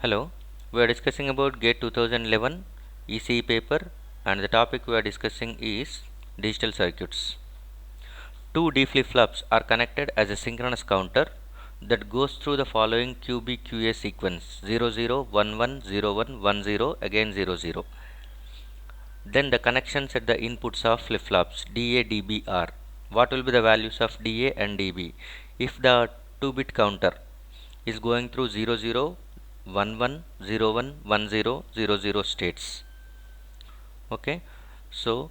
Hello, we are discussing about GATE 2011 ECE paper, and the topic we are discussing is digital circuits. Two D flip-flops are connected as a synchronous counter that goes through the following QB/QA sequence: 00, 11, 01, 10, again 00. Then the connections at the inputs of flip-flops DA, DB are: what will be the values of DA and DB? If the 2-bit counter is going through 00, 11, 01, 10, 00 states. Okay, so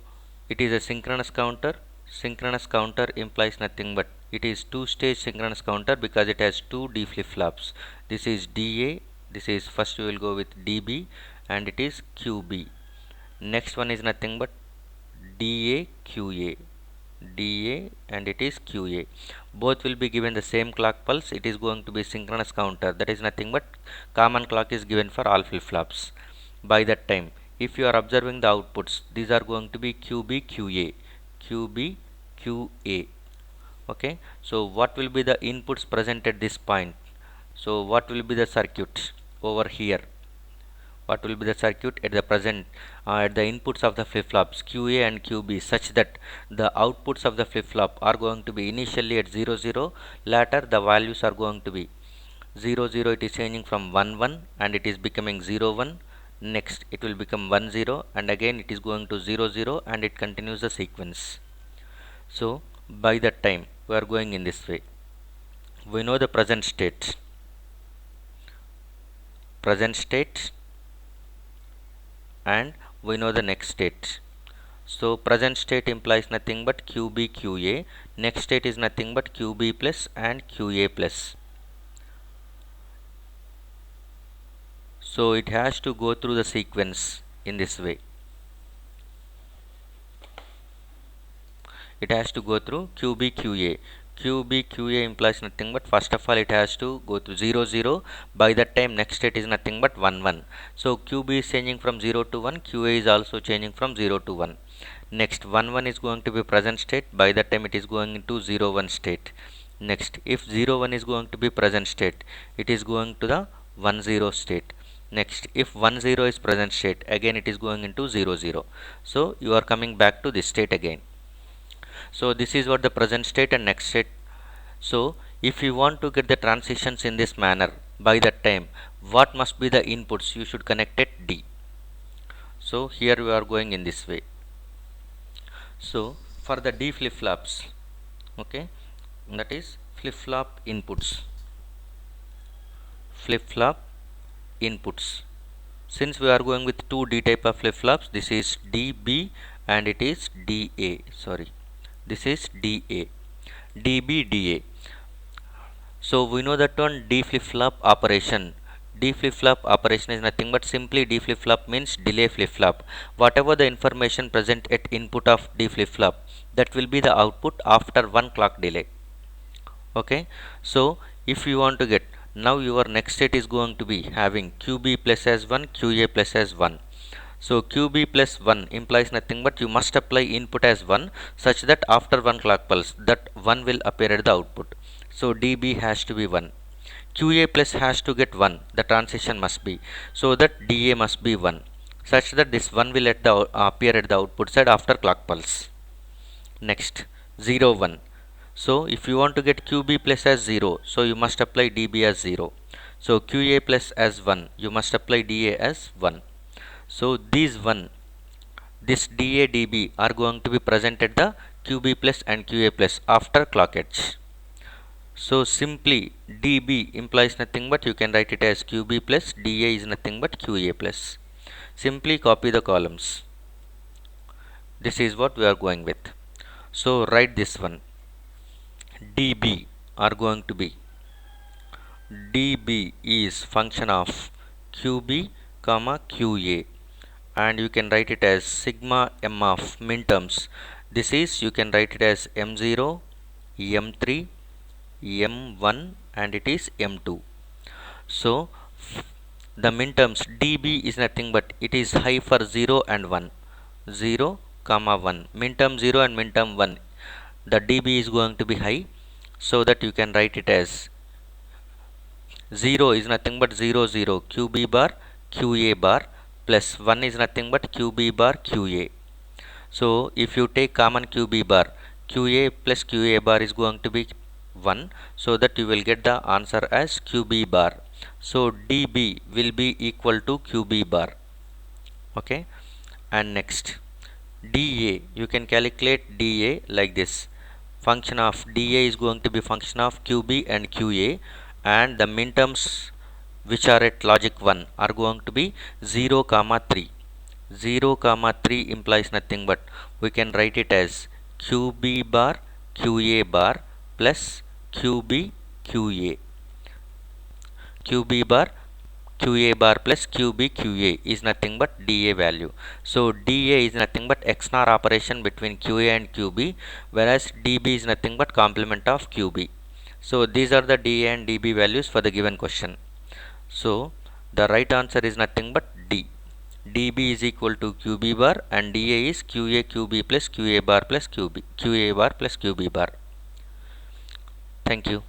it is a synchronous counter. Synchronous counter implies nothing but it is two-stage synchronous counter because it has two D flip-flops. This is DA, this is first we will go with DB, and it is QB. Next one is nothing but DA, QA. DA and it is QA. Both will be given the same clock pulse. It is going to be synchronous counter, that is nothing but common clock is given for all flip-flops. By that time, if you are observing the outputs, these are going to be QB, QA, QB, QA. Okay, so what will be the inputs present at this point? So what will be the circuit over here? What will be the circuit at the present at the inputs of the flip-flops QA and QB, such that the outputs of the flip-flop are going to be initially at 0 0, later the values are going to be 0 0, it is changing from 1 1 and it is becoming 0 1, next it will become 1 0 and again it is going to 0 0 and it continues the sequence. So by that time we are going in this way. We know the present state, and we know the next state. So present state implies nothing but QB, QA. Next state is nothing but QB plus and QA plus. So it has to go through the sequence in this way. It has to go through QB, QA. QB, QA implies nothing but first of all it has to go to 0 0. By that time next state is nothing but 1 1. So QB is changing from 0 to 1. QA is also changing from 0 to 1. Next 1 1 is going to be present state. By that time it is going into 0 1 state. Next, if 0 1 is going to be present state, it is going to the 1 0 state. Next, if 1 0 is present state, again it is going into 0 0. So you are coming back to this state again. So this is what the present state and next state. So if you want to get the transitions in this manner, by that time what must be the inputs? You should connect at D. So here we are going in this way. So for the D flip-flops, okay, that is flip-flop inputs. Since we are going with two D type of flip-flops, this is DB and it is DA. This is DA, DB, DA. So we know that one D flip-flop operation. D flip-flop operation is nothing but simply D flip-flop means delay flip-flop. Whatever the information present at input of D flip-flop, that will be the output after one clock delay. Okay, so if you want to get, now your next state is going to be having QB plus as 1, QA plus as 1. So QB plus 1 implies nothing but you must apply input as 1 such that after one clock pulse that 1 will appear at the output. So DB has to be 1. QA plus has to get 1, the transition must be, so that DA must be 1 such that this 1 will appear at the output side after clock pulse. Next 0 1. So if you want to get QB plus as 0, so you must apply DB as 0. So QA plus as 1, you must apply DA as 1. So these this DA, DB are going to be present at the QB plus and QA plus after clock edge. So simply DB implies nothing but you can write it as QB plus, DA is nothing but QA plus. Simply copy the columns. This is what we are going with. So write this one. DB are going to be, DB is function of QB comma QA, and you can write it as sigma m of minterms. This is, you can write it as M0, M3, M1 and it is M2. So the minterms DB is nothing but it is high for 0 and 1, 0 comma 1, minterm 0 and minterm 1, the DB is going to be high, so that you can write it as 0 is nothing but 0 0 QB bar QA bar plus 1 is nothing but QB bar QA. So if you take common QB bar, QA plus QA bar is going to be 1, so that you will get the answer as QB bar. So DB will be equal to QB bar. Okay, and next DA, you can calculate DA like this. Function of DA is going to be function of QB and QA, and the minterms which are at logic 1 are going to be 0 comma 3. 0 comma 3 implies nothing but we can write it as QB bar QA bar plus QB QA. QB bar QA bar plus QB QA is nothing but DA value. So DA is nothing but XNOR operation between QA and QB, whereas DB is nothing but complement of QB. So these are the DA and DB values for the given question. So the right answer is nothing but D. DB is equal to QB bar and DA is QA QB plus QA bar plus QB QA bar plus QB bar. Thank you.